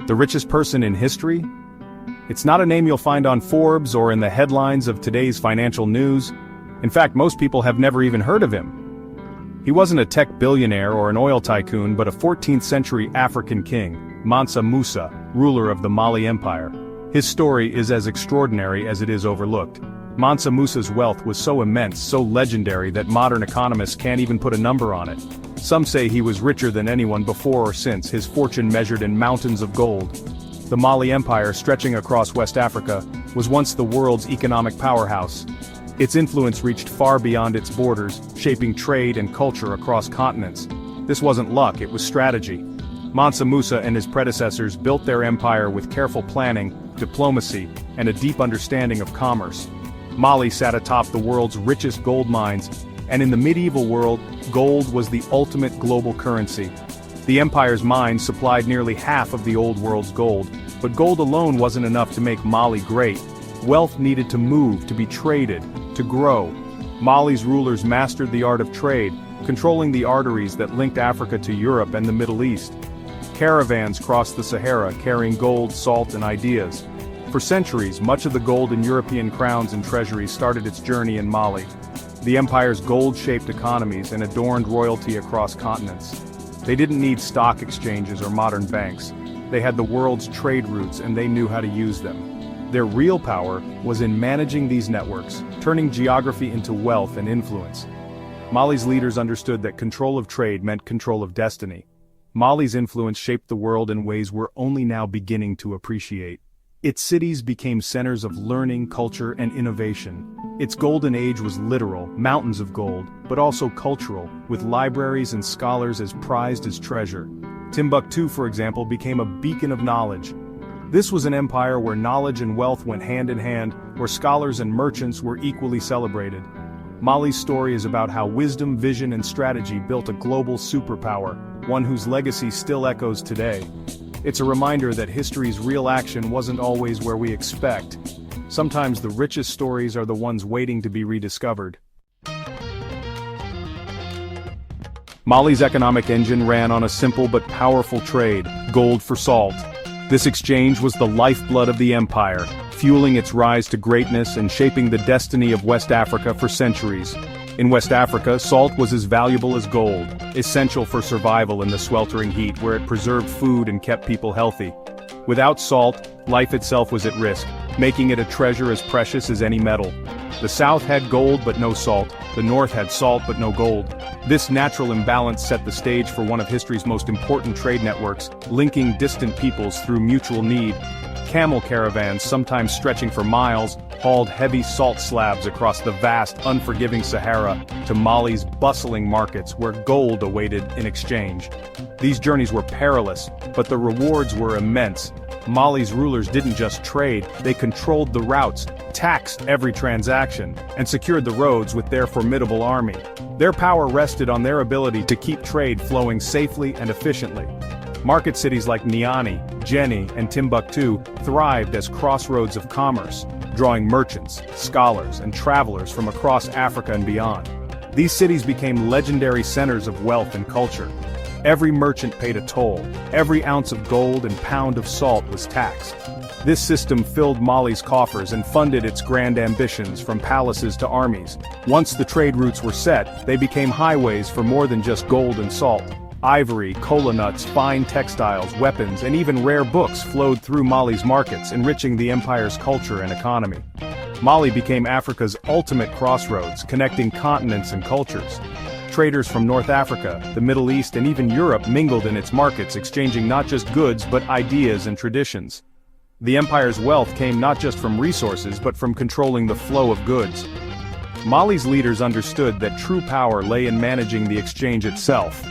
The richest person in history? It's not a name you'll find on Forbes or in the headlines of today's financial news. In fact, most people have never even heard of him. He wasn't a tech billionaire or an oil tycoon, but a 14th century African king, Mansa Musa, ruler of the Mali Empire. His story is as extraordinary as it is overlooked. Mansa Musa's wealth was so immense, so legendary that modern economists can't even put a number on it. Some say he was richer than anyone before or since, his fortune measured in mountains of gold. The Mali Empire, stretching across West Africa, was once the world's economic powerhouse. Its influence reached far beyond its borders, shaping trade and culture across continents. This wasn't luck, it was strategy. Mansa Musa and his predecessors built their empire with careful planning, diplomacy, and a deep understanding of commerce. Mali sat atop the world's richest gold mines, and in the medieval world, gold was the ultimate global currency. The empire's mines supplied nearly half of the old world's gold, but gold alone wasn't enough to make Mali great. Wealth needed to move, to be traded, to grow. Mali's rulers mastered the art of trade, controlling the arteries that linked Africa to Europe and the Middle East. Caravans crossed the Sahara carrying gold, salt, and ideas. For centuries, much of the gold in European crowns and treasuries started its journey in Mali. The empire's gold-shaped economies and adorned royalty across continents. They didn't need stock exchanges or modern banks. They had the world's trade routes and they knew how to use them. Their real power was in managing these networks, turning geography into wealth and influence. Mali's leaders understood that control of trade meant control of destiny. Mali's influence shaped the world in ways we're only now beginning to appreciate. Its cities became centers of learning, culture, and innovation. Its golden age was literal, mountains of gold, but also cultural, with libraries and scholars as prized as treasure. Timbuktu, for example, became a beacon of knowledge. This was an empire where knowledge and wealth went hand in hand, where scholars and merchants were equally celebrated. Mali's story is about how wisdom, vision, and strategy built a global superpower, one whose legacy still echoes today. It's a reminder that history's real action wasn't always where we expect. Sometimes the richest stories are the ones waiting to be rediscovered. Mali's economic engine ran on a simple but powerful trade: gold for salt. This exchange was the lifeblood of the empire, fueling its rise to greatness and shaping the destiny of West Africa for centuries. In West Africa, salt was as valuable as gold, essential for survival in the sweltering heat where it preserved food and kept people healthy. Without salt, life itself was at risk, making it a treasure as precious as any metal. The south had gold but no salt, the north had salt but no gold. This natural imbalance set the stage for one of history's most important trade networks, linking distant peoples through mutual need. Camel caravans, sometimes stretching for miles, hauled heavy salt slabs across the vast, unforgiving Sahara to Mali's bustling markets where gold awaited in exchange. These journeys were perilous, but the rewards were immense. Mali's rulers didn't just trade, they controlled the routes, taxed every transaction, and secured the roads with their formidable army. Their power rested on their ability to keep trade flowing safely and efficiently. Market cities like Niani, Jenny, and Timbuktu thrived as crossroads of commerce, drawing merchants, scholars, and travelers from across Africa and beyond. These cities became legendary centers of wealth and culture. Every merchant paid a toll, every ounce of gold and pound of salt was taxed. This system filled Mali's coffers and funded its grand ambitions from palaces to armies. Once the trade routes were set, they became highways for more than just gold and salt. Ivory, kola nuts, fine textiles, weapons, and even rare books flowed through Mali's markets, enriching the empire's culture and economy. Mali became Africa's ultimate crossroads, connecting continents and cultures. Traders from North Africa, the Middle East, and even Europe mingled in its markets, exchanging not just goods but ideas and traditions. The empire's wealth came not just from resources but from controlling the flow of goods. Mali's leaders understood that true power lay in managing the exchange itself.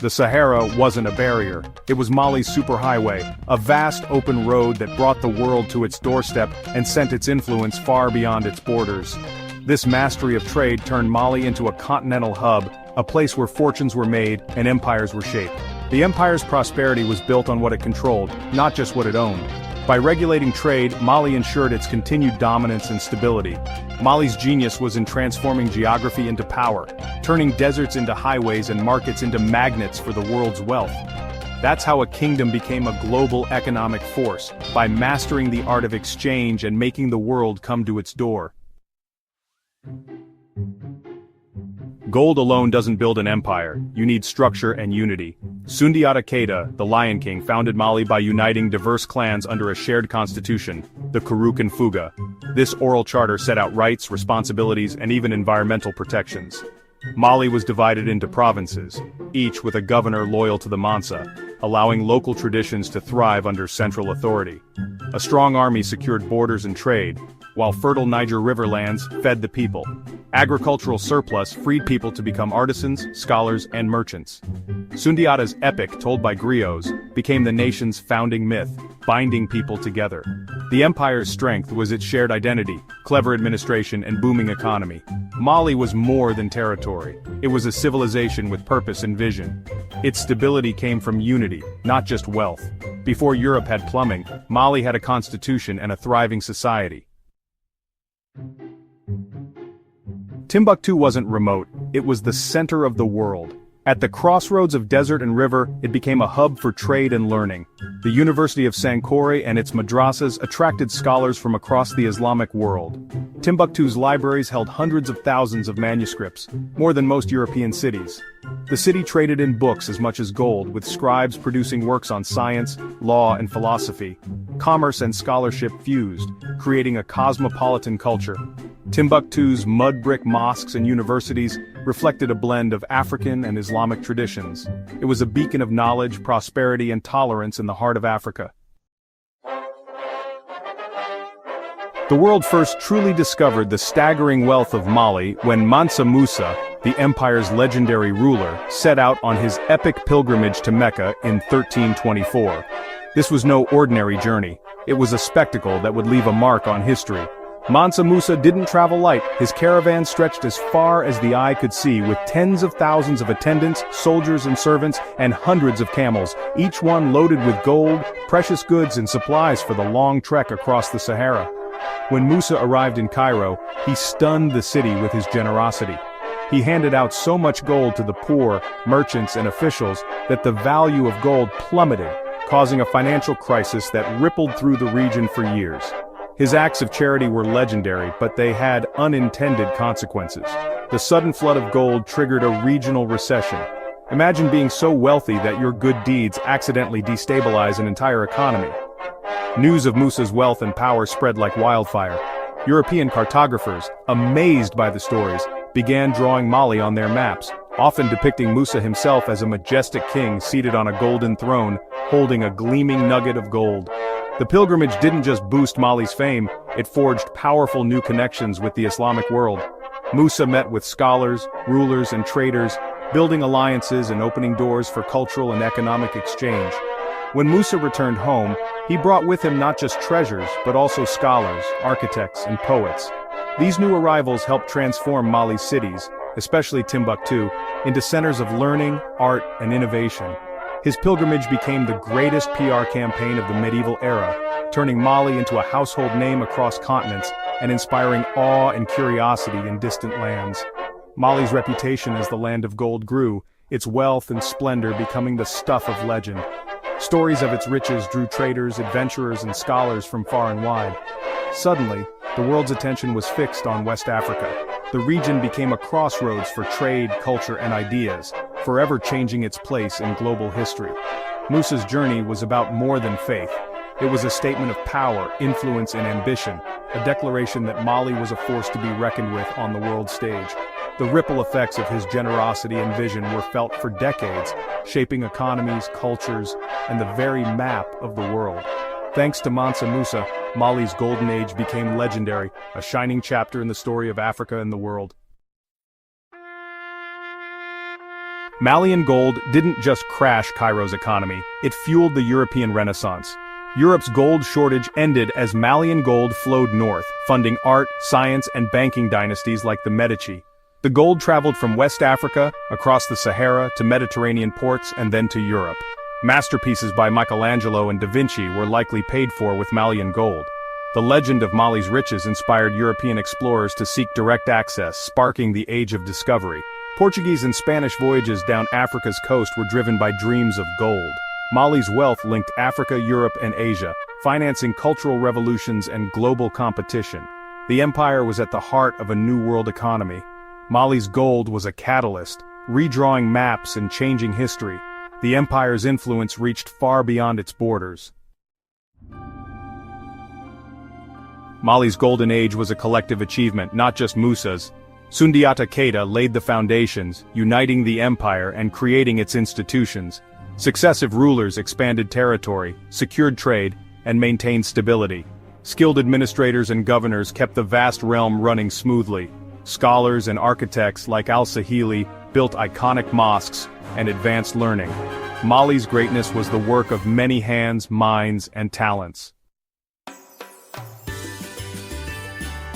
The Sahara wasn't a barrier, it was Mali's superhighway, a vast open road that brought the world to its doorstep and sent its influence far beyond its borders. This mastery of trade turned Mali into a continental hub, a place where fortunes were made and empires were shaped. The empire's prosperity was built on what it controlled, not just what it owned. By regulating trade, Mali ensured its continued dominance and stability. Mali's genius was in transforming geography into power, turning deserts into highways and markets into magnets for the world's wealth. That's how a kingdom became a global economic force, by mastering the art of exchange and making the world come to its door. Gold alone doesn't build an empire, you need structure and unity. Sundiata Keita, the Lion King, founded Mali by uniting diverse clans under a shared constitution, the Kurukan Fuga. This oral charter set out rights, responsibilities, and even environmental protections. Mali was divided into provinces, each with a governor loyal to the Mansa, allowing local traditions to thrive under central authority. A strong army secured borders and trade, while fertile Niger River lands fed the people. Agricultural surplus freed people to become artisans, scholars, and merchants. Sundiata's epic, told by griots, became the nation's founding myth, binding people together. The empire's strength was its shared identity, clever administration, and booming economy. Mali was more than territory. It was a civilization with purpose and vision. Its stability came from unity, not just wealth. Before Europe had plumbing, Mali had a constitution and a thriving society. Timbuktu wasn't remote, it was the center of the world. At the crossroads of desert and river, it became a hub for trade and learning. The University of Sankore and its madrasas attracted scholars from across the Islamic world. Timbuktu's libraries held hundreds of thousands of manuscripts, more than most European cities. The city traded in books as much as gold, with scribes producing works on science, law, and philosophy. Commerce and scholarship fused, creating a cosmopolitan culture. Timbuktu's mud brick mosques and universities reflected a blend of African and Islamic traditions. It was a beacon of knowledge, prosperity, and tolerance in the heart of Africa. The world first truly discovered the staggering wealth of Mali when Mansa Musa, the empire's legendary ruler, set out on his epic pilgrimage to Mecca in 1324. This was no ordinary journey. It was a spectacle that would leave a mark on history. Mansa Musa didn't travel light. His caravan stretched as far as the eye could see, with tens of thousands of attendants, soldiers and servants, and hundreds of camels, each one loaded with gold, precious goods and supplies for the long trek across the Sahara. When Musa arrived in Cairo, he stunned the city with his generosity. He handed out so much gold to the poor, merchants and officials that the value of gold plummeted, causing a financial crisis that rippled through the region for years. His acts of charity were legendary, but they had unintended consequences. The sudden flood of gold triggered a regional recession. Imagine being so wealthy that your good deeds accidentally destabilize an entire economy. News of Musa's wealth and power spread like wildfire. European cartographers, amazed by the stories, began drawing Mali on their maps, often depicting Musa himself as a majestic king seated on a golden throne, holding a gleaming nugget of gold. The pilgrimage didn't just boost Mali's fame, it forged powerful new connections with the Islamic world. Musa met with scholars, rulers, and traders, building alliances and opening doors for cultural and economic exchange. When Musa returned home, he brought with him not just treasures, but also scholars, architects, and poets. These new arrivals helped transform Mali's cities, especially Timbuktu, into centers of learning, art, and innovation. His pilgrimage became the greatest PR campaign of the medieval era, turning Mali into a household name across continents and inspiring awe and curiosity in distant lands. Mali's reputation as the land of gold grew, its wealth and splendor becoming the stuff of legend. Stories of its riches drew traders, adventurers, and scholars from far and wide. Suddenly, the world's attention was fixed on West Africa. The region became a crossroads for trade, culture, and ideas, forever changing its place in global history. Musa's journey was about more than faith. It was a statement of power, influence, and ambition, a declaration that Mali was a force to be reckoned with on the world stage. The ripple effects of his generosity and vision were felt for decades, shaping economies, cultures, and the very map of the world. Thanks to Mansa Musa, Mali's golden age became legendary, a shining chapter in the story of Africa and the world. Malian gold didn't just crash Cairo's economy, it fueled the European Renaissance. Europe's gold shortage ended as Malian gold flowed north, funding art, science, and banking dynasties like the Medici. The gold traveled from West Africa, across the Sahara, to Mediterranean ports, and then to Europe. Masterpieces by Michelangelo and Da Vinci were likely paid for with Malian gold. The legend of Mali's riches inspired European explorers to seek direct access, sparking the Age of Discovery. Portuguese and Spanish voyages down Africa's coast were driven by dreams of gold. Mali's wealth linked Africa, Europe, and Asia, financing cultural revolutions and global competition. The empire was at the heart of a new world economy. Mali's gold was a catalyst, redrawing maps and changing history. The empire's influence reached far beyond its borders. Mali's golden age was a collective achievement, not just Musa's. Sundiata Keita laid the foundations, uniting the empire and creating its institutions. Successive rulers expanded territory, secured trade, and maintained stability. Skilled administrators and governors kept the vast realm running smoothly. Scholars and architects like Al-Sahili built iconic mosques and advanced learning. Mali's greatness was the work of many hands, minds, and talents.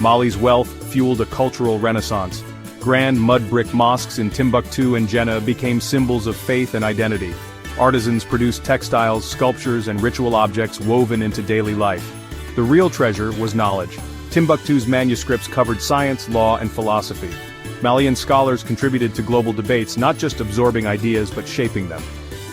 Mali's wealth fueled a cultural renaissance. Grand mud brick mosques in Timbuktu and Jannah became symbols of faith and identity. Artisans produced textiles, sculptures, and ritual objects woven into daily life. The real treasure was knowledge. Timbuktu's manuscripts covered science, law, and philosophy. Malian scholars contributed to global debates, not just absorbing ideas but shaping them.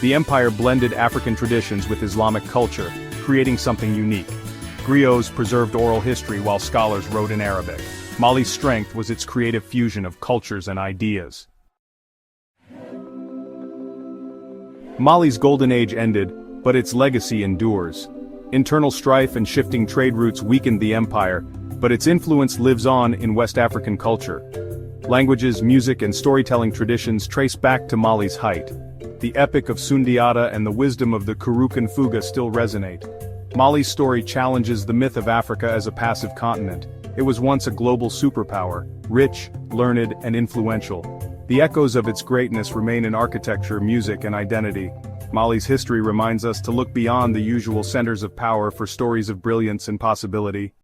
The empire blended African traditions with Islamic culture, creating something unique. Griots preserved oral history while scholars wrote in Arabic. Mali's strength was its creative fusion of cultures and ideas. Mali's golden age ended, but its legacy endures. Internal strife and shifting trade routes weakened the empire, but its influence lives on in West African culture. Languages, music, and storytelling traditions trace back to Mali's height. The epic of Sundiata and the wisdom of the Kurukan Fuga still resonate. Mali's story challenges the myth of Africa as a passive continent. It was once a global superpower, rich, learned, and influential. The echoes of its greatness remain in architecture, music, and identity. Mali's history reminds us to look beyond the usual centers of power for stories of brilliance and possibility.